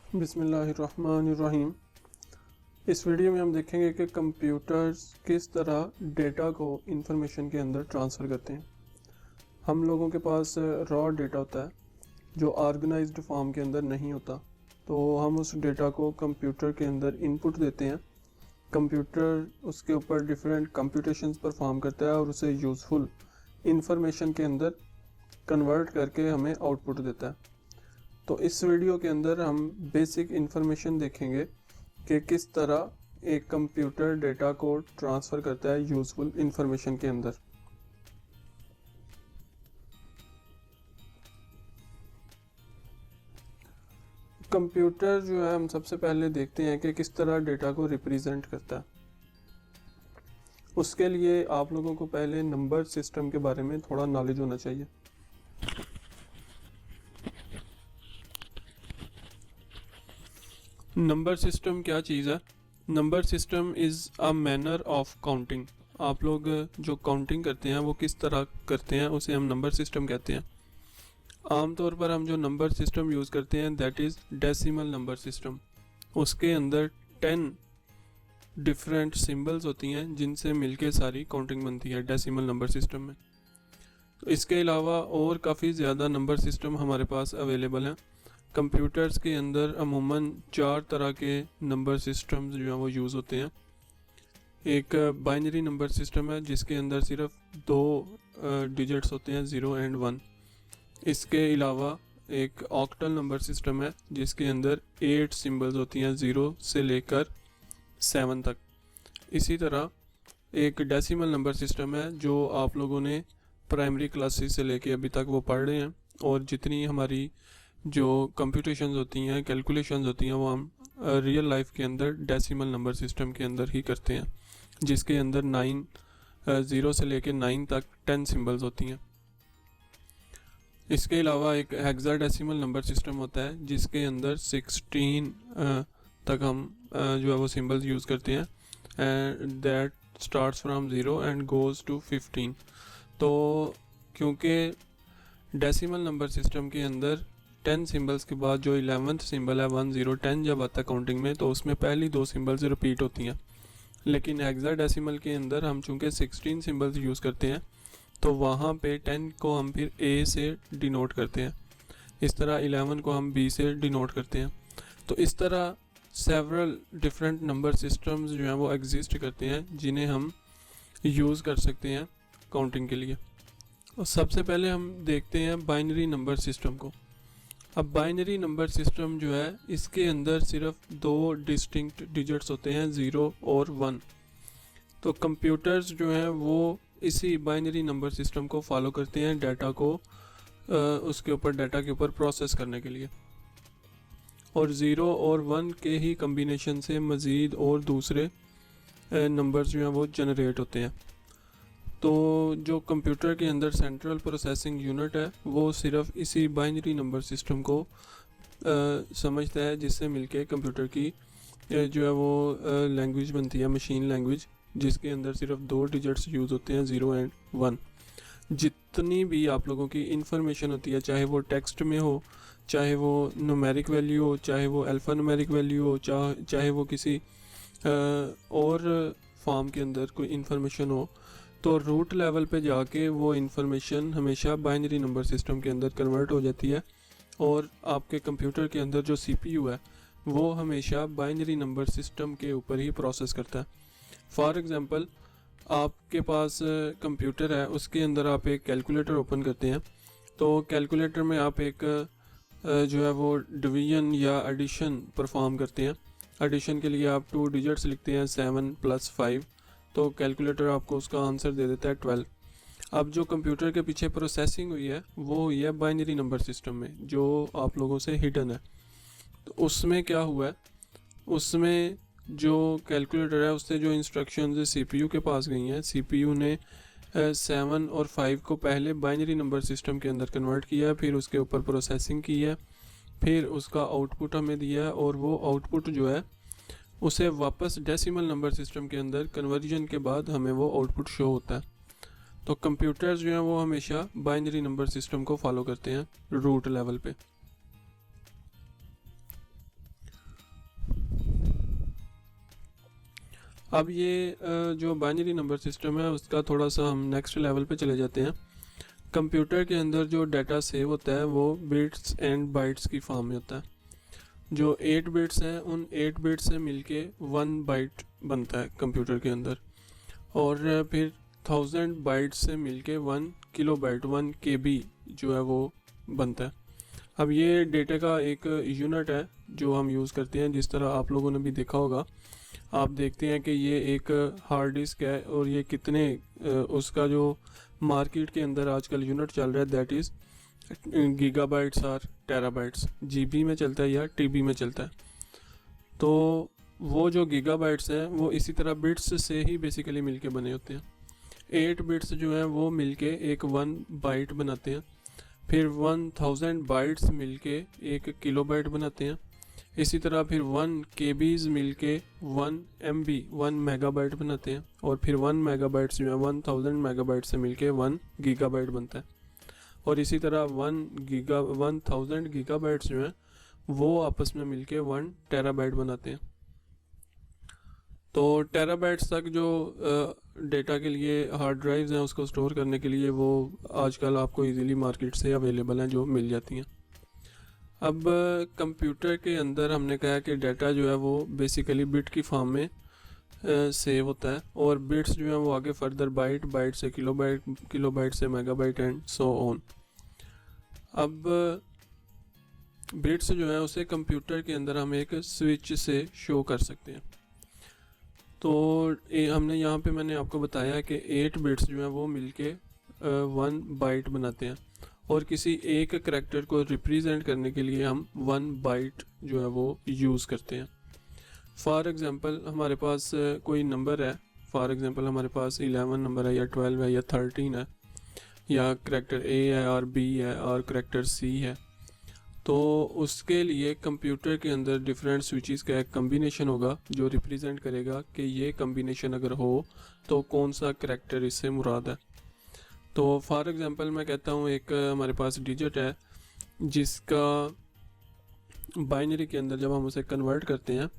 बिस्मिल्लाहिर्रहमानिर्रहीम। इस वीडियो में हम देखेंगे कि कंप्यूटर्स किस तरह डेटा को इंफॉर्मेशन के अंदर ट्रांसफ़र करते हैं। हम लोगों के पास रॉ डेटा होता है जो ऑर्गेनाइज्ड फॉर्म के अंदर नहीं होता, तो हम उस डेटा को कंप्यूटर के अंदर इनपुट देते हैं। कंप्यूटर उसके ऊपर डिफरेंट कंप्यूटेशंस परफॉर्म करता है और उसे यूज़फुल इंफॉर्मेशन के अंदर कन्वर्ट करके हमें आउटपुट देता है। तो इस वीडियो के अंदर हम बेसिक इंफॉर्मेशन देखेंगे कि किस तरह एक कंप्यूटर डेटा को ट्रांसफ़र करता है यूज़फुल इंफॉर्मेशन के अंदर। कंप्यूटर जो है हम सबसे पहले देखते हैं कि किस तरह डेटा को रिप्रेजेंट करता है। उसके लिए आप लोगों को पहले नंबर सिस्टम के बारे में थोड़ा नॉलेज होना चाहिए। नंबर सिस्टम क्या चीज़ है? Number system is a manner of counting. आप लोग जो काउंटिंग करते हैं वो किस तरह करते हैं उसे हम नंबर सिस्टम कहते हैं। आमतौर पर हम जो नंबर सिस्टम यूज़ करते हैं that is decimal number system. उसके अंदर 10 डिफरेंट सिंबल्स होती हैं जिनसे मिलके सारी काउंटिंग बनती है डेसिमल नंबर सिस्टम में। तो इसके अलावा और काफ़ी ज़्यादा नंबर सिस्टम हमारे पास अवेलेबल हैं। कंप्यूटर्स के अंदर अमूमन 4 तरह के नंबर सिस्टम्स जो हैं वो यूज़ होते हैं। एक बाइनरी नंबर सिस्टम है जिसके अंदर सिर्फ 2 डिजिट्स होते हैं, 0 एंड 1। इसके अलावा एक ऑक्टल नंबर सिस्टम है जिसके अंदर 8 सिंबल्स होती हैं, 0 से लेकर 7 तक। इसी तरह एक डेसिमल नंबर सिस्टम है जो आप लोगों ने प्राइमरी क्लासेस से लेके अभी तक वो पढ़ रहे हैं, और जितनी हमारी जो कंप्यूटेशंस होती हैं, कैलकुलेशंस होती हैं, वो हम रियल लाइफ के अंदर डेसिमल नंबर सिस्टम के अंदर ही करते हैं, जिसके अंदर 0 से लेके 9 तक 10 सिंबल्स होती हैं। इसके अलावा एक हेक्साडेसिमल नंबर सिस्टम होता है जिसके अंदर 16 तक हम जो है वो सिंबल्स यूज़ करते हैं, and that starts from 0 and goes to 15। तो क्योंकि डेसिमल नंबर सिस्टम के अंदर 10 सिंबल्स के बाद जो 11th सिंबल है 1 0 10 जब आता है काउंटिंग में, तो उसमें पहली 2 सिंबल्स रिपीट होती हैं। लेकिन हेक्साडेसिमल के अंदर हम चूँकि 16 सिंबल्स यूज़ करते हैं तो वहाँ पे 10 को हम फिर A से डिनोट करते हैं, इस तरह 11 को हम B से डिनोट करते हैं। तो इस तरह सेवरल डिफरेंट नंबर सिस्टम्स जो हैं वो एग्जिस्ट करते हैं जिन्हें हम यूज़ कर सकते हैं काउंटिंग के लिए। और सबसे पहले हम देखते हैं बाइनरी नंबर सिस्टम को। अब बाइनरी नंबर सिस्टम जो है इसके अंदर सिर्फ 2 डिस्टिंक्ट डिजिट्स होते हैं, 0 और 1। तो कंप्यूटर्स जो हैं वो इसी बाइनरी नंबर सिस्टम को फॉलो करते हैं डाटा को उसके ऊपर डाटा के ऊपर प्रोसेस करने के लिए, और 0 और 1 के ही कम्बिनेशन से मज़ीद और दूसरे नंबर्स जो हैं वो जनरेट होते हैं। तो जो कंप्यूटर के अंदर सेंट्रल प्रोसेसिंग यूनिट है वो सिर्फ इसी बाइनरी नंबर सिस्टम को समझता है, जिससे मिलके कंप्यूटर की जो है वो लैंग्वेज बनती है, मशीन लैंग्वेज, जिसके अंदर सिर्फ 2 डिजिट्स यूज़ होते हैं, 0 एंड 1। जितनी भी आप लोगों की इंफॉर्मेशन होती है, चाहे वो टेक्स्ट में हो, चाहे वो न्यूमेरिक वैल्यू हो, चाहे वो अल्फ़ा न्यूमेरिक वैल्यू हो, चाहे वो किसी और फॉर्म के अंदर कोई इंफॉर्मेशन हो, तो रूट लेवल पे जाके वो इंफॉर्मेशन हमेशा बाइनरी नंबर सिस्टम के अंदर कन्वर्ट हो जाती है, और आपके कंप्यूटर के अंदर जो CPU है वो हमेशा बाइनरी नंबर सिस्टम के ऊपर ही प्रोसेस करता है। फॉर एग्ज़ाम्पल, आपके पास कंप्यूटर है, उसके अंदर आप एक कैलकुलेटर ओपन करते हैं, तो कैलकुलेटर में आप एक जो है वो डिवीज़न या एडिशन परफॉर्म करते हैं। एडिशन के लिए आप 2 डिजिट्स लिखते हैं, 7 + 5, तो कैलकुलेटर आपको उसका आंसर दे देता है 12। अब जो कंप्यूटर के पीछे प्रोसेसिंग हुई है वो हुई है बाइनरी नंबर सिस्टम में, जो आप लोगों से हिडन है। तो उसमें क्या हुआ है, उसमें जो कैलकुलेटर है उससे जो इंस्ट्रक्शंस CPU के पास गई हैं, CPU ने 7 और 5 को पहले बाइनरी नंबर सिस्टम के अंदर कन्वर्ट किया है, फिर उसके ऊपर प्रोसेसिंग की है, फिर उसका आउटपुट हमें दिया है, और वो आउटपुट जो है उसे वापस डेसिमल नंबर सिस्टम के अंदर कन्वर्जन के बाद हमें वो आउटपुट शो होता है। तो कंप्यूटर्स जो हैं वो हमेशा बाइनरी नंबर सिस्टम को फॉलो करते हैं रूट लेवल पे। अब ये जो बाइनरी नंबर सिस्टम है उसका थोड़ा सा हम नेक्स्ट लेवल पे चले जाते हैं। कंप्यूटर के अंदर जो डाटा सेव होता है वो बिट्स एंड बाइट्स की फॉर्म में होता है। जो 8 बिट्स हैं उन 8 बिट्स से मिलके 1 बाइट बनता है कंप्यूटर के अंदर, और फिर 1000 बाइट्स से मिलके 1 किलोबाइट 1 KB जो है वो बनता है। अब ये डेटा का एक यूनिट है जो हम यूज़ करते हैं। जिस तरह आप लोगों ने भी देखा होगा, आप देखते हैं कि ये एक हार्ड डिस्क है और ये कितने उसका जो मार्केट के अंदर आजकल यूनिट चल रहा है दैट इज़ गीगाबाइट्स और टेराबाइट्स, GB में चलता है या TB में चलता है। तो वो जो गीगाबाइट्स हैं वो इसी तरह बिट्स से ही बेसिकली मिलके बने होते हैं। 8 बिट्स जो हैं वो मिलके एक 1 बाइट बनाते हैं, फिर 1000 बाइट्स मिलके एक किलोबाइट बनाते हैं। इसी तरह फिर 1 KBs मिलके 1 MB 1 मेगाबाइट बनाते हैं, और फिर 1 मेगाबाइट्स जो है 1000 मेगाबाइट से मिलके 1 गीगाबाइट बनता है। और इसी तरह 1000 गीगाबाइट्स जो हैं वो आपस में मिलके 1 टेराबाइट बनाते हैं। तो टेराबाइट्स तक जो डेटा के लिए हार्ड ड्राइव्स हैं उसको स्टोर करने के लिए वो आजकल आपको इजीली मार्केट से अवेलेबल हैं, जो मिल जाती हैं। अब कंप्यूटर के अंदर हमने कहा कि डाटा जो है वो बेसिकली बिट की फॉर्म में सेव होता है, और बिट्स जो है वो आगे फर्दर बाइट, बाइट से किलोबाइट, किलोबाइट से मेगाबाइट एंड सो ऑन। अब बिट्स जो है उसे कंप्यूटर के अंदर हम एक स्विच से शो कर सकते हैं। तो हमने यहाँ पे मैंने आपको बताया कि 8 बिट्स जो हैं वो मिलके 1 बाइट बनाते हैं, और किसी एक करैक्टर को रिप्रेजेंट करने के लिए हम 1 बाइट जो है वो यूज़ करते हैं। फॉर एग्ज़ाम्पल हमारे पास कोई नंबर है, फॉर एग्ज़ाम्पल हमारे पास 11 नंबर है या 12 है या 13 है, या करैक्टर A है और B है और करैक्टर C है। तो उसके लिए कंप्यूटर के अंदर डिफरेंट स्विचेस का एक कम्बिनेशन होगा जो रिप्रेजेंट करेगा कि ये कम्बिनेशन अगर हो तो कौन सा करैक्टर इससे मुराद है। तो फॉर एग्ज़ाम्पल मैं कहता हूँ एक हमारे पास डिजिट है जिसका बाइनरी के अंदर जब हम उसे कन्वर्ट करते हैं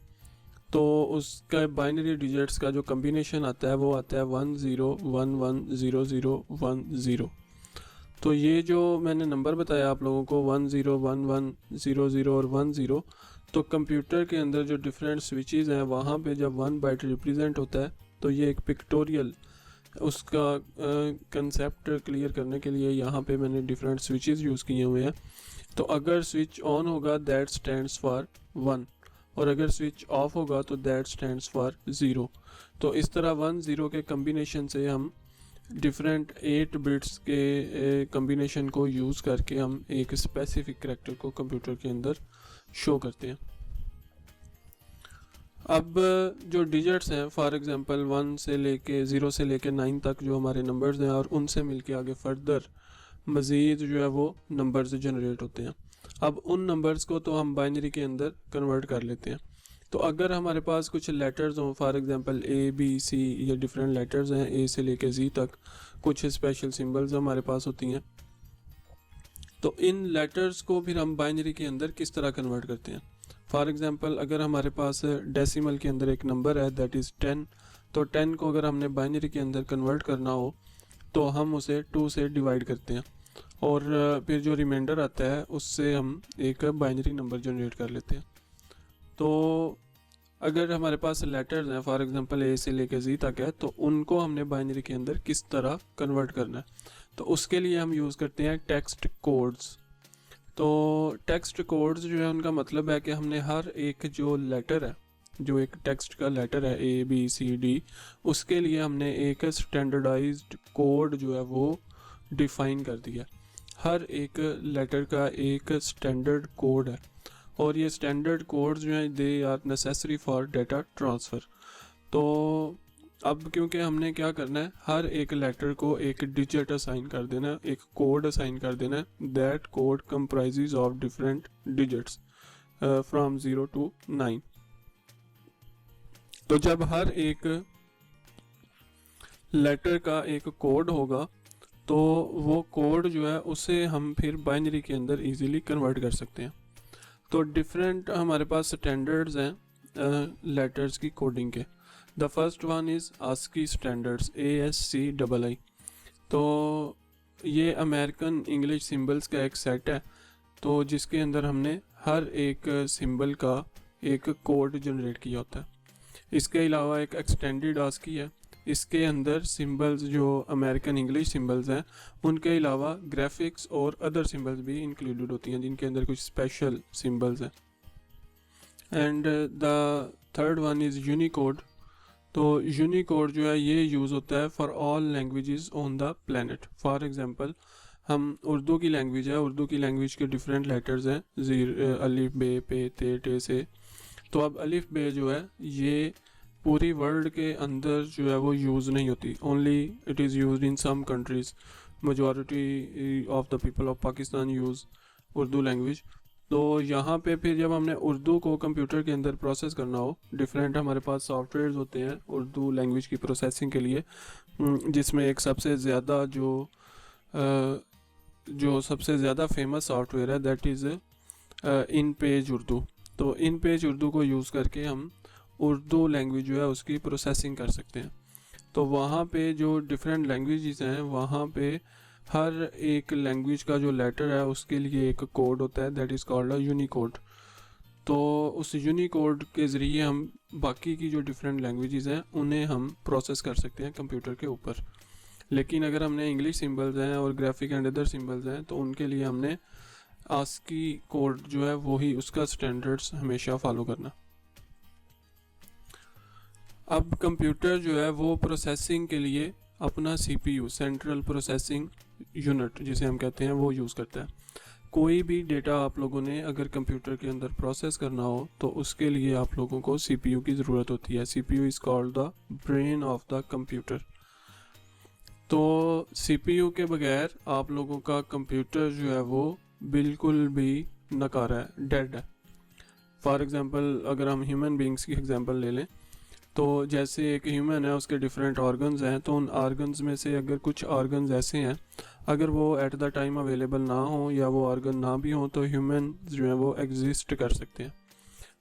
तो उसका बाइनरी डिजिट्स का जो कम्बिनेशन आता है वो आता है 10110010। तो ये जो मैंने नंबर बताया आप लोगों को 101100 और 10, तो कंप्यूटर के अंदर जो डिफरेंट स्विचेस हैं वहाँ पे जब 1 बाइट रिप्रेजेंट होता है तो ये एक पिक्टोरियल उसका कंसेप्ट क्लियर करने के लिए यहाँ पे मैंने डिफरेंट स्विचेस यूज़ किए हुए हैं। तो अगर स्विच ऑन होगा दैट स्टैंड्स फॉर 1, और अगर स्विच ऑफ होगा तो दैट स्टैंड्स फॉर 0। तो इस तरह 1-0 के कम्बिनेशन से हम डिफरेंट 8 बिट्स के कम्बिनेशन को यूज़ करके हम एक स्पेसिफिक करैक्टर को कंप्यूटर के अंदर शो करते हैं। अब जो डिजिट्स हैं फॉर एग्जांपल 1 से लेके 0 से लेके 9 तक जो हमारे नंबर्स हैं, और उनसे मिलके आगे फर्दर मज़ीद जो है वो नंबर्स जनरेट होते हैं। अब उन नंबर्स को तो हम बाइनरी के अंदर कन्वर्ट कर लेते हैं। तो अगर हमारे पास कुछ लेटर्स हों, for example A B C या डिफरेंट लेटर्स हैं A से लेके Z तक, कुछ स्पेशल सिंबल्स हमारे पास होती हैं, तो इन लेटर्स को फिर हम बाइनरी के अंदर किस तरह कन्वर्ट करते हैं। फॉर एग्जांपल अगर हमारे पास डेसिमल के अंदर एक नंबर है दैट इज़ 10, तो 10 को अगर हमने बाइनरी के अंदर कन्वर्ट करना हो तो हम उसे 2 से डिवाइड करते हैं, और फिर जो रिमाइंडर आता है उससे हम एक बाइनरी नंबर जनरेट कर लेते हैं। तो अगर हमारे पास लेटर्स हैं फॉर एग्जांपल A से लेके Z तक है, तो उनको हमने बाइनरी के अंदर किस तरह कन्वर्ट करना है, तो उसके लिए हम यूज़ करते हैं टेक्स्ट कोड्स। तो टेक्स्ट कोड्स जो है उनका मतलब है कि हमने हर एक जो लेटर है, जो एक टेक्स्ट का लेटर है A B C D, उसके लिए हमने एक स्टैंडर्डाइज्ड कोड जो है वो डिफ़ाइन कर दिया। हर एक लेटर का एक स्टैंडर्ड कोड है, और ये स्टैंडर्ड कोड्स जो हैं they are necessary for data transfer. तो अब क्योंकि हमने क्या करना है, हर एक लेटर को एक डिजिट असाइन कर देना है, एक कोड असाइन कर देना है। That code comprises of different digits from 0 to 9। तो जब हर एक लेटर का एक कोड होगा तो वो कोड जो है उसे हम फिर बाइनरी के अंदर इजीली कन्वर्ट कर सकते हैं। तो डिफरेंट हमारे पास स्टैंडर्ड्स हैं लेटर्स की कोडिंग के, the first one is ASCII standards, ASCII। तो ये अमेरिकन इंग्लिश सिंबल्स का एक सेट है, तो जिसके अंदर हमने हर एक सिंबल का एक कोड जनरेट किया होता है। इसके अलावा एक एक्सटेंडेड ASCII है, इसके अंदर सिंबल्स जो अमेरिकन इंग्लिश सिंबल्स हैं उनके अलावा ग्राफिक्स और अदर सिंबल्स भी इंक्लूडेड होती हैं जिनके अंदर कुछ स्पेशल सिंबल्स हैं। And the third one is Unicode. तो यूनिकोड जो है ये यूज़ होता है for all languages on the planet. For example हम उर्दू की लैंग्वेज है, उर्दू की लैंग्वेज के डिफरेंट लेटर्स हैं, अलिफ बे पे ते टे से। तो अब अलिफ बे जो है ये पूरी वर्ल्ड के अंदर जो है वो यूज़ नहीं होती, only it is used in some countries. Majority of the people of Pakistan use Urdu language. तो यहाँ पे फिर जब हमने उर्दू को कंप्यूटर के अंदर प्रोसेस करना हो, डिफरेंट हमारे पास सॉफ्टवेयर्स होते हैं उर्दू लैंग्वेज की प्रोसेसिंग के लिए, जिसमें एक सबसे ज़्यादा जो सबसे ज़्यादा फेमस सॉफ्टवेयर है that is in page Urdu. तो इन पेज उर्दू को यूज़ करके हम उर्दू लैंग्वेज जो है उसकी प्रोसेसिंग कर सकते हैं। तो वहाँ पे जो डिफरेंट लैंग्वेजेस हैं वहाँ पे हर एक लैंग्वेज का जो लेटर है उसके लिए एक कोड होता है that is called a Unicode. तो उस यूनिकोड के ज़रिए हम बाकी की जो डिफरेंट लैंग्वेजेस हैं उन्हें हम प्रोसेस कर सकते हैं कंप्यूटर के ऊपर। लेकिन अगर हमने इंग्लिश सिंबल्स हैं और ग्राफिक एंड अदर सिंबल्स हैं तो उनके लिए हमने ASCII कोड जो है वही उसका स्टैंडर्ड्स हमेशा फॉलो करना। अब कंप्यूटर जो है वो प्रोसेसिंग के लिए अपना CPU, सेंट्रल प्रोसेसिंग यूनिट जिसे हम कहते हैं, वो यूज़ करता है। कोई भी डेटा आप लोगों ने अगर कंप्यूटर के अंदर प्रोसेस करना हो तो उसके लिए आप लोगों को CPU की ज़रूरत होती है। CPU is called the brain of the computer. तो CPU के बगैर आप लोगों का कंप्यूटर जो है वो बिल्कुल भी नकारा है, डेड है। फॉर एग्ज़ाम्पल अगर हम ह्यूमन बींग्स की एग्ज़ाम्पल ले लें, तो जैसे एक ह्यूमन है उसके डिफरेंट ऑर्गन्स हैं, तो उन ऑर्गन्स में से अगर कुछ ऑर्गन्स ऐसे हैं अगर वो एट द टाइम अवेलेबल ना हो या वो ऑर्गन ना भी हो तो ह्यूमन जो है वो एग्जिस्ट कर सकते हैं।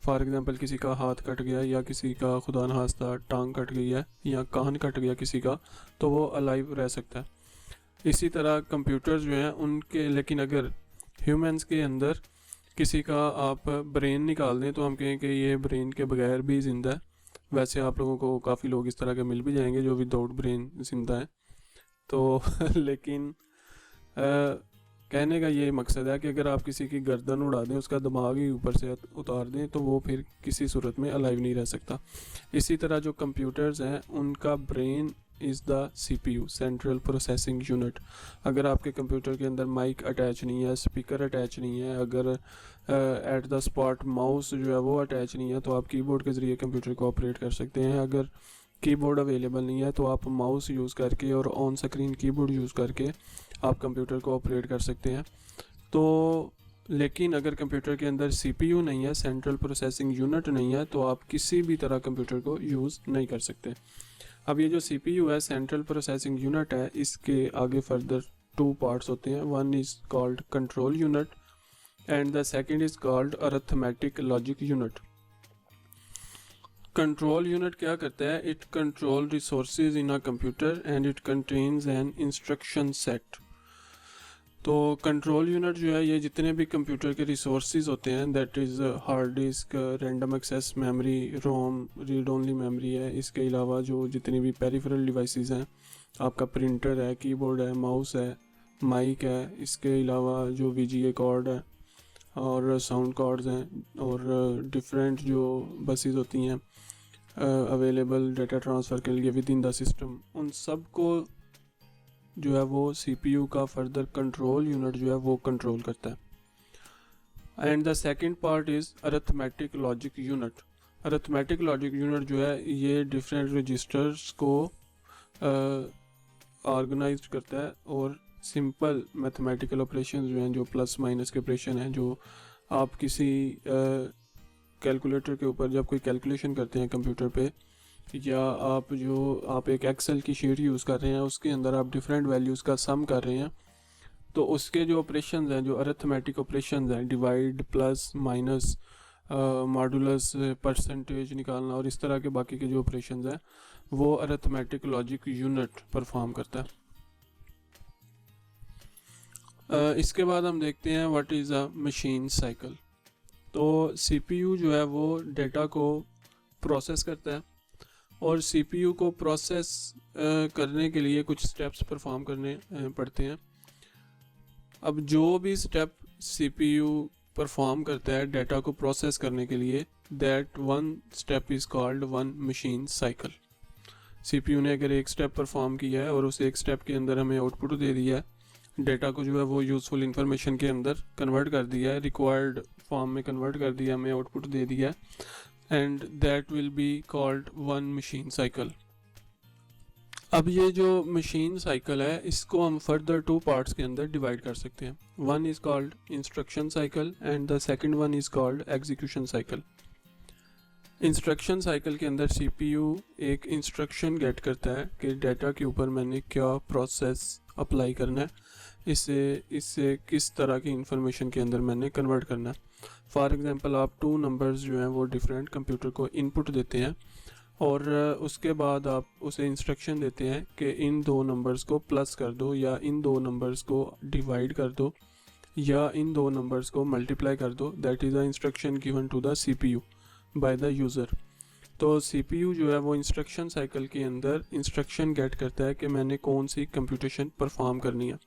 फॉर एग्ज़ाम्पल किसी का हाथ कट गया या किसी का खुदा न खास्ता टांग कट गई है या कान कट गया किसी का, तो वो अलाइव रह सकता है। इसी तरह कंप्यूटर जो हैं उनके, लेकिन अगर ह्यूमंस के अंदर किसी का आप ब्रेन निकाल दें तो हम कहें कि ये ब्रेन के बगैर भी ज़िंदा है। वैसे आप लोगों को काफ़ी लोग इस तरह के मिल भी जाएंगे जो विदाउट ब्रेन ज़िंदा है। तो लेकिन कहने का ये मकसद है कि अगर आप किसी की गर्दन उड़ा दें, उसका दिमाग ही ऊपर से उतार दें, तो वो फिर किसी सूरत में अलाइव नहीं रह सकता। इसी तरह जो कंप्यूटर्स हैं उनका brain is the CPU, central processing unit. अगर आपके कंप्यूटर के अंदर माइक अटैच नहीं है, स्पीकर अटैच नहीं है, अगर एट द स्पॉट माउस जो है वो अटैच नहीं है, तो आप कीबोर्ड के ज़रिए कंप्यूटर को ऑपरेट कर सकते हैं। अगर कीबोर्ड अवेलेबल नहीं है तो आप माउस यूज़ करके और ऑन स्क्रीन कीबोर्ड यूज़ करके आप कंप्यूटर को ऑपरेट कर सकते हैं। तो लेकिन अगर कंप्यूटर के अंदर CPU नहीं है, सेंट्रल प्रोसेसिंग यूनिट नहीं है, तो आप किसी भी तरह कंप्यूटर को यूज़ नहीं कर सकते। अब ये जो CPU है, सेंट्रल प्रोसेसिंग यूनिट है, इसके आगे फर्दर 2 पार्ट्स होते हैं। One is called control unit and the second is called arithmetic logic unit. Control unit क्या करता है? It control resources in a computer and it contains an instruction set. तो control unit जो है ये जितने भी कंप्यूटर के रिसोर्सेज होते हैं, that is hard disk, random access memory, ROM, read only memory है, इसके अलावा जो जितनी भी पेरिफेरल डिवाइसेस हैं, आपका प्रिंटर है, कीबोर्ड है, माउस है, माइक है, इसके अलावा जो VGA कॉर्ड है और साउंड कॉर्ड्स हैं और डिफरेंट जो बसेस होती हैं अवेलेबल डेटा ट्रांसफ़र के लिए विद इन द सिस्टम, उन सब को जो है वो CPU का फर्दर कंट्रोल यूनिट जो है वो कंट्रोल करता है। And the second part is arithmetic logic unit. Arithmetic logic unit जो है ये डिफरेंट रजिस्टर्स को ऑर्गेनाइज करता है और सिंपल मैथमेटिकल ऑपरेशन जो हैं, जो प्लस माइनस के ऑपरेशन हैं, जो आप किसी कैलकुलेटर के ऊपर जब कोई कैलकुलेशन करते हैं कंप्यूटर पे, या आप एक एक्सेल की शीट यूज़ कर रहे हैं, उसके अंदर आप डिफरेंट वैल्यूज़ का सम कर रहे हैं, तो उसके जो ऑपरेशंस हैं, जो अरिथमेटिक ऑपरेशंस हैं, divide, plus, minus, modulus, percentage निकालना और इस तरह के बाकी के जो ऑपरेशंस हैं वो अरिथमेटिक लॉजिक यूनिट परफॉर्म करता है। इसके बाद हम देखते हैं what is a machine cycle. तो सीपीयू जो है वो डेटा को प्रोसेस करता है और सीपीयू को प्रोसेस करने के लिए कुछ स्टेप्स परफॉर्म करने पड़ते हैं। अब जो भी स्टेप सीपीयू परफॉर्म करता है डेटा को प्रोसेस करने के लिए, that one step is called one machine cycle. CPU ने अगर एक स्टेप परफॉर्म किया है और उस एक स्टेप के अंदर हमें आउटपुट दे दिया है, डेटा को जो है वो यूज़फुल इंफॉर्मेशन के अंदर कन्वर्ट कर दिया है, रिक्वायर्ड फॉर्म में कन्वर्ट कर दिया, हमें आउटपुट दे दिया, and that will be called one machine cycle. अब ये जो मशीन साइकिल है इसको हम फर्दर टू पार्ट्स के अंदर डिवाइड कर सकते हैं। One is called instruction cycle and the second one is called execution cycle. Instruction cycle के अंदर सीपीयू एक इंस्ट्रक्शन गेट करता है कि डेटा के ऊपर मैंने क्या प्रोसेस अप्लाई करना है, इससे किस तरह की इंफॉर्मेशन के अंदर मैंने कन्वर्ट करना है। फॉर एग्जांपल आप टू नंबर्स जो हैं वो डिफरेंट कंप्यूटर को इनपुट देते हैं और उसके बाद आप उसे इंस्ट्रक्शन देते हैं कि इन दो नंबर्स को प्लस कर दो या इन दो नंबर्स को डिवाइड कर दो या इन दो नंबर्स को मल्टीप्लाई कर दो। That is the instruction given to the CPU by the user. तो सीपीयू जो है वो इंस्ट्रक्शन साइकिल के अंदर इंस्ट्रक्शन गेट करता है कि मैंने कौन सी कंप्यूटेशन परफॉर्म करनी है।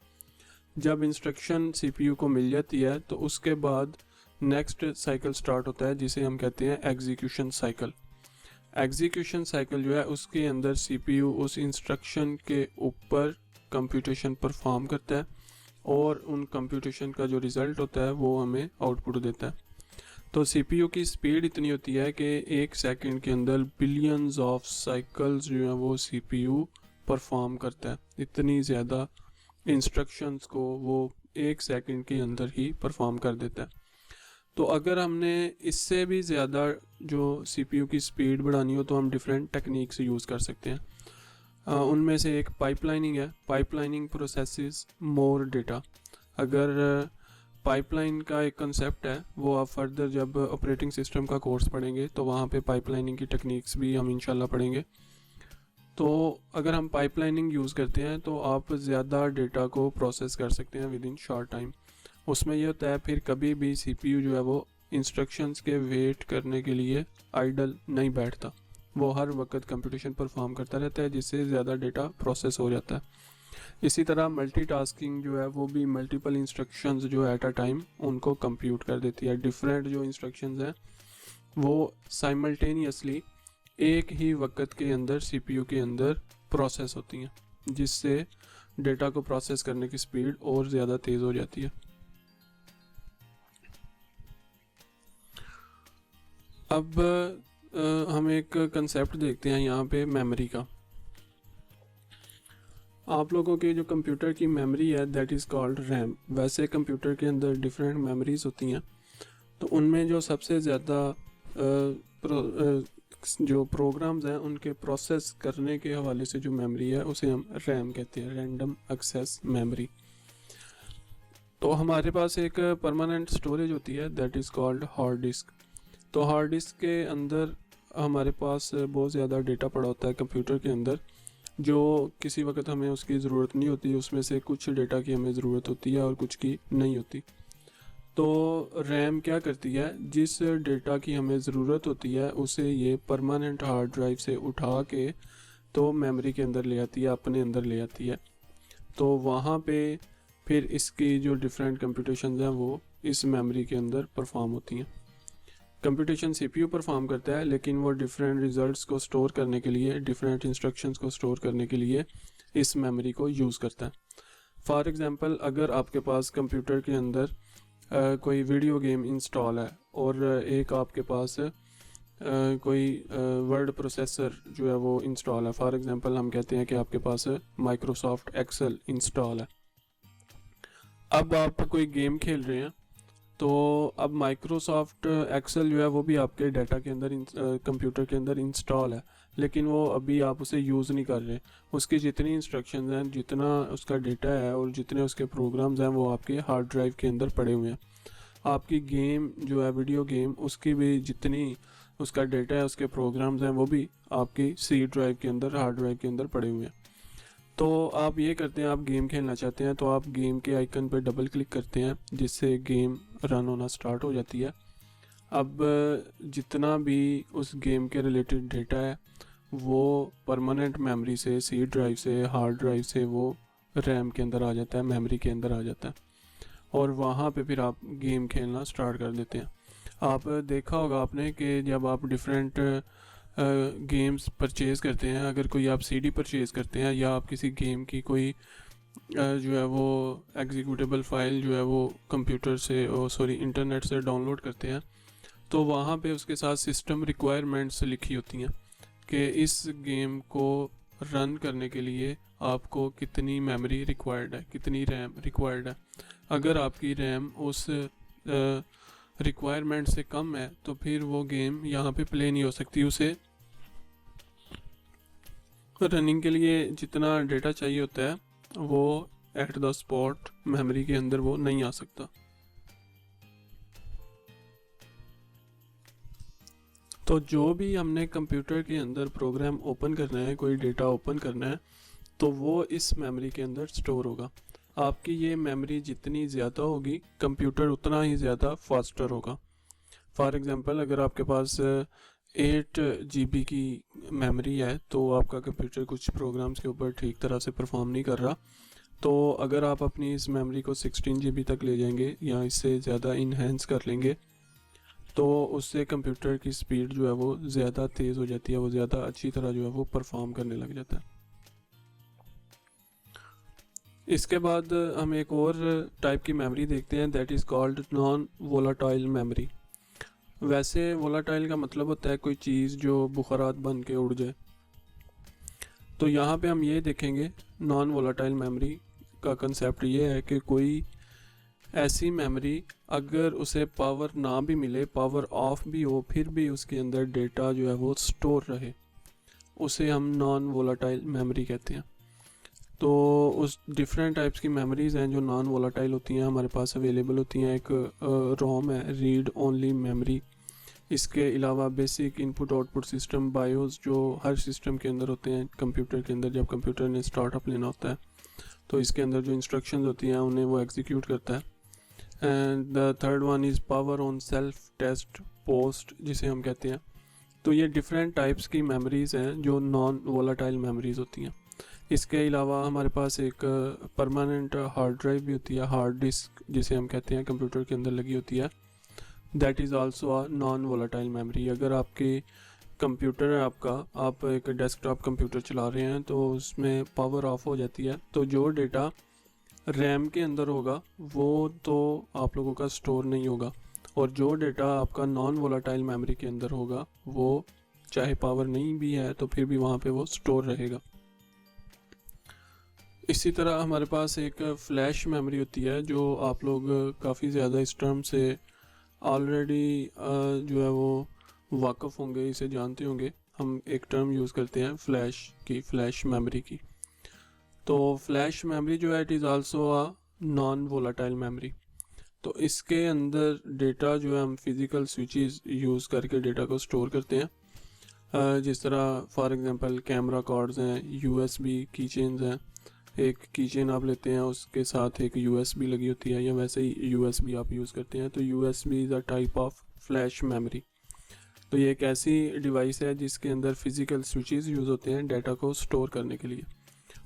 जब इंस्ट्रक्शन सीपीयू को मिल जाती है तो उसके बाद नेक्स्ट साइकिल स्टार्ट होता है जिसे हम कहते हैं एग्जीक्यूशन साइकिल। एग्जीक्यूशन साइकिल जो है उसके अंदर सीपीयू उस इंस्ट्रक्शन के ऊपर कंप्यूटेशन परफॉर्म करता है और उन कंप्यूटेशन का जो रिज़ल्ट होता है वो हमें आउटपुट देता है। तो सीपीयू की स्पीड इतनी होती है कि एक सेकंड के अंदर बिलियंस ऑफ साइकिल्स जो है वो सीपीयू परफॉर्म करता है। इतनी ज़्यादा इंस्ट्रक्शंस को वो एक सेकंड के अंदर ही परफॉर्म कर देता है। तो अगर हमने इससे भी ज़्यादा जो सीपीयू की स्पीड बढ़ानी हो तो हम डिफरेंट टेक्निक्स यूज़ कर सकते हैं। उनमें से एक पाइपलाइनिंग है। Pipelining processes more data. अगर पाइपलाइन का एक कंसेप्ट है वो आप फर्दर जब ऑपरेटिंग सिस्टम का कोर्स पढ़ेंगे तो वहाँ पे पाइपलाइनिंग की टेक्निक्स भी हम इंशाल्लाह पढ़ेंगे। तो अगर हम पाइपलाइनिंग यूज़ करते हैं तो आप ज़्यादा डेटा को प्रोसेस कर सकते हैं विद इन शॉर्ट टाइम। उसमें यह होता है फिर कभी भी सीपीयू जो है वो इंस्ट्रक्शंस के वेट करने के लिए आइडल नहीं बैठता, वो हर वक्त कंप्यूटेशन परफॉर्म करता रहता है जिससे ज़्यादा डेटा प्रोसेस हो जाता है। इसी तरह मल्टीटास्किंग जो है वो भी मल्टीपल इंस्ट्रक्शंस जो एट अ टाइम उनको कंप्यूट कर देती है। डिफरेंट जो इंस्ट्रक्शंस हैं वो साइमल्टेनियसली एक ही वक्त के अंदर सीपीयू के अंदर प्रोसेस होती हैं जिससे डेटा को प्रोसेस करने की स्पीड और ज़्यादा तेज़ हो जाती है। अब हम एक कंसेप्ट देखते हैं यहाँ पे मेमोरी का। आप लोगों के जो कंप्यूटर की मेमोरी है दैट इज़ कॉल्ड रैम। वैसे कंप्यूटर के अंदर डिफरेंट मेमोरीज होती हैं, तो उनमें जो सबसे ज़्यादा जो प्रोग्राम्स हैं उनके प्रोसेस करने के हवाले से जो मेमोरी है उसे हम रैम कहते हैं, रैंडम एक्सेस मेमोरी। तो हमारे पास एक परमानेंट स्टोरेज होती है that is called hard disk. तो हार्ड डिस्क के अंदर हमारे पास बहुत ज़्यादा डेटा पड़ा होता है कंप्यूटर के अंदर जो किसी वक्त हमें उसकी ज़रूरत नहीं होती। उसमें से कुछ डेटा की हमें ज़रूरत होती है और कुछ की नहीं होती। तो रैम क्या करती है, जिस डेटा की हमें ज़रूरत होती है उसे ये परमानेंट हार्ड ड्राइव से उठा के तो मेमोरी के अंदर ले आती है, अपने अंदर ले आती है। तो वहाँ पे फिर इसकी जो डिफरेंट कंप्यूटेशंस हैं वो इस मेमोरी के अंदर परफॉर्म होती हैं। कंप्यूटेशन सीपीयू परफॉर्म करता है लेकिन वो डिफरेंट रिजल्ट्स को स्टोर करने के लिए, डिफरेंट इंस्ट्रक्शंस को स्टोर करने के लिए इस मेमोरी को यूज़ करता है। फॉर एग्जांपल अगर आपके पास कंप्यूटर के अंदर कोई वीडियो गेम इंस्टॉल है और एक आपके पास कोई वर्ड प्रोसेसर जो है वो इंस्टॉल है। फॉर एग्जांपल हम कहते हैं कि आपके पास माइक्रोसॉफ्ट एक्सेल इंस्टॉल है। अब आप कोई गेम खेल रहे हैं तो अब माइक्रोसॉफ्ट एक्सेल जो है वो भी आपके डाटा के अंदर कंप्यूटर के अंदर इंस्टॉल है, लेकिन वो अभी आप उसे यूज़ नहीं कर रहे। उसकी जितनी इंस्ट्रक्शंस हैं, जितना उसका डेटा है और जितने उसके प्रोग्राम्स हैं वो आपके हार्ड ड्राइव के अंदर पड़े हुए हैं। आपकी गेम जो है वीडियो गेम, उसकी भी जितनी उसका डेटा है, उसके प्रोग्राम्स हैं, वो भी आपकी सी ड्राइव के अंदर, हार्ड ड्राइव के अंदर पड़े हुए हैं। तो आप ये करते हैं, आप गेम खेलना चाहते हैं तो आप गेम के आइकन पर डबल क्लिक करते हैं, जिससे गेम रन होना स्टार्ट हो जाती है। अब जितना भी उस गेम के रिलेटेड डेटा है वो परमानेंट मेमोरी से, सी ड्राइव से, हार्ड ड्राइव से वो रैम के अंदर आ जाता है, मेमोरी के अंदर आ जाता है, और वहाँ पे फिर आप गेम खेलना स्टार्ट कर देते हैं। आप देखा होगा आपने कि जब आप डिफरेंट गेम्स परचेज़ करते हैं, अगर कोई आप सीडी परचेज़ करते हैं या आप किसी गेम की कोई जो है वो एग्जीक्यूटेबल फाइल जो है वो कंप्यूटर से, इंटरनेट से डाउनलोड करते हैं, तो वहाँ पे उसके साथ सिस्टम रिक्वायरमेंट्स लिखी होती हैं कि इस गेम को रन करने के लिए आपको कितनी मेमोरी रिक्वायर्ड है, कितनी रैम रिक्वायर्ड है। अगर आपकी रैम उस रिक्वायरमेंट से कम है तो फिर वो गेम यहाँ पे प्ले नहीं हो सकती। उसे रनिंग के लिए जितना डेटा चाहिए होता है वो एट द स्पॉट मेमोरी के अंदर वो नहीं आ सकता। तो जो भी हमने कंप्यूटर के अंदर प्रोग्राम ओपन करना है, कोई डेटा ओपन करना है, तो वो इस मेमोरी के अंदर स्टोर होगा। आपकी ये मेमोरी जितनी ज़्यादा होगी, कंप्यूटर उतना ही ज़्यादा फास्टर होगा। फॉर एग्ज़ाम्पल, अगर आपके पास 8 GB की मेमोरी है तो आपका कंप्यूटर कुछ प्रोग्राम्स के ऊपर ठीक तरह से परफॉर्म नहीं कर रहा, तो अगर आप अपनी इस मेमोरी को 16 GB तक ले जाएंगे या इससे ज़्यादा इन्हेंस कर लेंगे तो उससे कंप्यूटर की स्पीड जो है वो ज़्यादा तेज़ हो जाती है, वो ज़्यादा अच्छी तरह जो है वो परफॉर्म करने लग जाता है। इसके बाद हम एक और टाइप की मेमोरी देखते हैं, that is called non volatile memory. वैसे वोलाटाइल का मतलब होता है कोई चीज़ जो बुखारात बन के उड़ जाए, तो यहाँ पे हम ये देखेंगे नॉन वोलाटाइल मेमोरी का कंसेप्ट ये है कि कोई ऐसी मेमोरी अगर उसे पावर ना भी मिले, पावर ऑफ भी हो, फिर भी उसके अंदर डेटा जो है वो स्टोर रहे, उसे हम नॉन वोलाटाइल मेमोरी कहते हैं। तो उस डिफरेंट टाइप्स की मेमोरीज़ हैं जो नॉन वोलाटाइल होती हैं, हमारे पास अवेलेबल होती हैं। एक रोम है, रीड ओनली मेमोरी। इसके अलावा basic input output system, BIOS, जो हर सिस्टम के अंदर होते हैं कंप्यूटर के अंदर। जब कंप्यूटर ने स्टार्टअप लेना होता है तो इसके अंदर जो इंस्ट्रक्शंस होती हैं उन्हें वो एग्जीक्यूट करता है। And the third one is power on self test POST, जिसे हम कहते हैं। तो ये डिफरेंट टाइप्स की मेमोरीज़ हैं जो नॉन वोलाटाइल मेमोरीज़ होती हैं। इसके अलावा हमारे पास एक परमानेंट हार्ड ड्राइव भी होती है, हार्ड डिस्क जिसे हम कहते हैं, कंप्यूटर के अंदर लगी होती है। That is also a non volatile memory. अगर आपके कंप्यूटर है आपका, आप एक डेस्कटॉप कंप्यूटर चला रहे हैं तो उसमें पावर ऑफ हो जाती है, तो जो डेटा रैम के अंदर होगा वो तो आप लोगों का स्टोर नहीं होगा, और जो डेटा आपका नॉन वोलाटाइल मेमोरी के अंदर होगा वो चाहे पावर नहीं भी है तो फिर भी वहाँ पे वो स्टोर रहेगा। इसी तरह हमारे पास एक फ्लैश मेमोरी होती है जो आप लोग काफ़ी ज़्यादा इस टर्म से ऑलरेडी जो है वो वाकिफ़ होंगे, इसे जानते होंगे। हम एक टर्म यूज़ करते हैं फ्लैश की, फ्लैश मेमोरी की। तो फ्लैश मेमोरी जो है it is also a non volatile memory. तो इसके अंदर डेटा जो है हम फिज़िकल स्विचेस यूज़ करके डेटा को स्टोर करते हैं। जिस तरह फॉर एग्जांपल कैमरा कार्ड्स हैं, USB की चेन्स हैं। एक की चेन आप लेते हैं, उसके साथ एक USB लगी होती है, या वैसे ही USB आप यूज़ करते हैं, तो USB is a type of flash memory. तो ये एक ऐसी डिवाइस है जिसके अंदर फिज़िकल स्विचेस यूज़ होते हैं डेटा को स्टोर करने के लिए,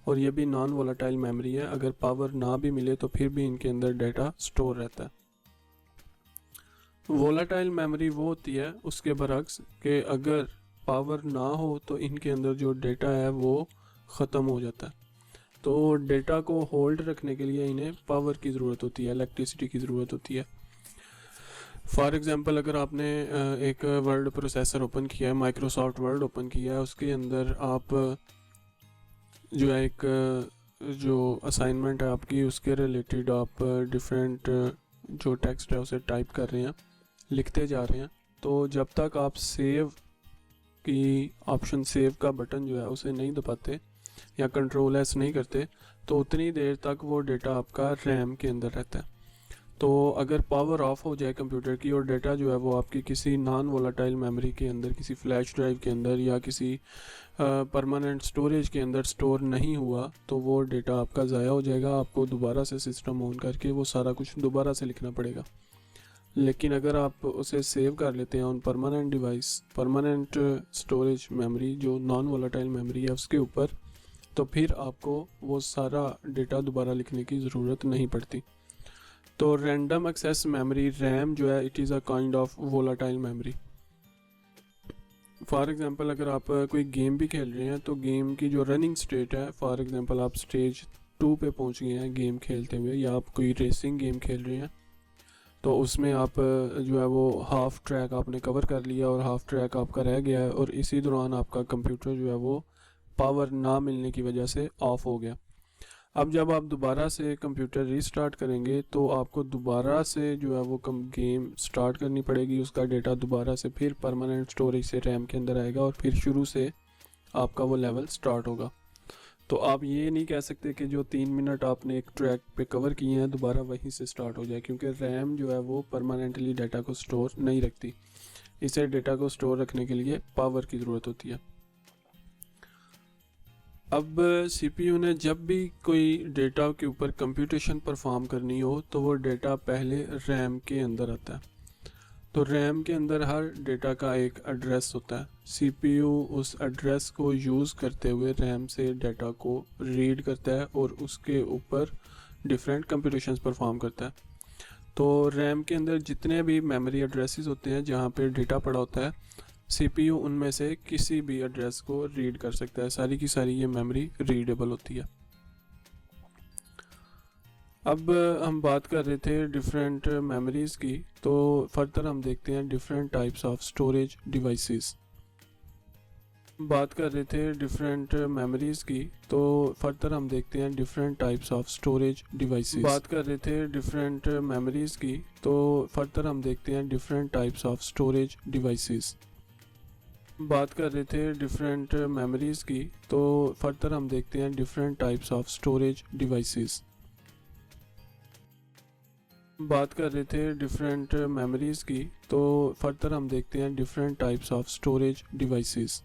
और ये भी नॉन वोलाटाइल मेमोरी है। अगर पावर ना भी मिले तो फिर भी इनके अंदर डेटा स्टोर रहता है। वोलाटाइल मेमोरी वो होती है उसके बरक्स कि अगर पावर ना हो तो इनके अंदर जो डेटा है वो ख़त्म हो जाता है। तो डेटा को होल्ड रखने के लिए इन्हें पावर की ज़रूरत होती है, इलेक्ट्रिसिटी की ज़रूरत होती है। फॉर एग्ज़ाम्पल, अगर आपने एक वर्ड प्रोसेसर ओपन किया है, माइक्रोसॉफ्ट वर्ड ओपन किया है, उसके अंदर आप जो है एक जो असाइनमेंट है आपकी, उसके रिलेटेड आप डिफरेंट जो टेक्स्ट है उसे टाइप कर रहे हैं, लिखते जा रहे हैं, तो जब तक आप सेव की ऑप्शन, सेव का बटन जो है उसे नहीं दबाते या कंट्रोल एस नहीं करते, तो उतनी देर तक वो डेटा आपका रैम के अंदर रहता है। तो अगर पावर ऑफ हो जाए कंप्यूटर की और डाटा जो है वो आपकी किसी नॉन वोलाटाइल मेमोरी के अंदर, किसी फ्लैश ड्राइव के अंदर या किसी परमानेंट स्टोरेज के अंदर स्टोर नहीं हुआ, तो वो डेटा आपका ज़ाया हो जाएगा। आपको दोबारा से सिस्टम ऑन करके वो सारा कुछ दोबारा से लिखना पड़ेगा। लेकिन अगर आप उसे सेव कर लेते हैं on permanent device, permanent storage memory जो नॉन वोलाटाइल मेमोरी है उसके ऊपर, तो फिर आपको वो सारा डेटा दोबारा लिखने की ज़रूरत नहीं पड़ती। तो रैंडम एक्सेस मेमोरी रैम जो है, it is a kind of volatile memory. For example अगर आप कोई गेम भी खेल रहे हैं तो गेम की जो रनिंग स्टेट है, फॉर एग्जांपल आप स्टेज 2 पे पहुंच गए हैं गेम खेलते हुए, या आप कोई रेसिंग गेम खेल रहे हैं, तो उसमें आप जो है वो हाफ ट्रैक आपने कवर कर लिया और हाफ ट्रैक आपका रह गया है, और इसी दौरान आपका कंप्यूटर जो है वो पावर ना मिलने की वजह से ऑफ हो गया। अब जब आप दोबारा से कंप्यूटर रीस्टार्ट करेंगे तो आपको दोबारा से जो है वो गेम स्टार्ट करनी पड़ेगी, उसका डेटा दोबारा से फिर परमानेंट स्टोरेज से रैम के अंदर आएगा और फिर शुरू से आपका वो लेवल स्टार्ट होगा। तो आप ये नहीं कह सकते कि जो 3 मिनट आपने एक ट्रैक पे कवर किए हैं दोबारा वहीं से स्टार्ट हो जाए, क्योंकि रैम जो है वो परमानेंटली डाटा को स्टोर नहीं रखती। इसे डाटा को स्टोर रखने के लिए पावर की ज़रूरत होती है। अब सीपीयू ने जब भी कोई डेटा के ऊपर कंप्यूटेशन परफॉर्म करनी हो तो वो डेटा पहले रैम के अंदर आता है। तो रैम के अंदर हर डेटा का एक एड्रेस होता है। सीपीयू उस एड्रेस को यूज़ करते हुए रैम से डेटा को रीड करता है और उसके ऊपर डिफरेंट कंप्यूटेशंस परफॉर्म करता है। तो रैम के अंदर जितने भी मेमोरी एड्रेसेस होते हैं जहाँ पे डेटा पड़ा होता है, सीपीयू उनमें से किसी भी एड्रेस को रीड कर सकता है। सारी की सारी ये मेमोरी रीडेबल होती है। अब हम बात कर रहे थे डिफरेंट मेमोरीज़ की, तो फर्दर हम देखते हैं different types of storage devices. बात कर रहे थे डिफरेंट मेमोरीज़ की, तो फर्दर हम देखते हैं different types of storage devices. बात कर रहे थे डिफरेंट मेमोरीज़ की, तो फर्दर हम देखते हैं different types of storage devices. बात कर रहे थे डिफरेंट मेमोरीज़ की, तो फर्दर हम देखते हैं different types of storage devices. बात कर रहे थे डिफरेंट मेमोरीज़ की, तो फर्दर हम देखते हैं different types of storage devices. बात कर रहे थे डिफरेंट मेमोरीज़ की, तो फर्दर हम देखते हैं different types of storage devices. बात कर रहे थे डिफरेंट मेमोरीज़ की, तो फर्दर हम देखते हैं different types of storage devices.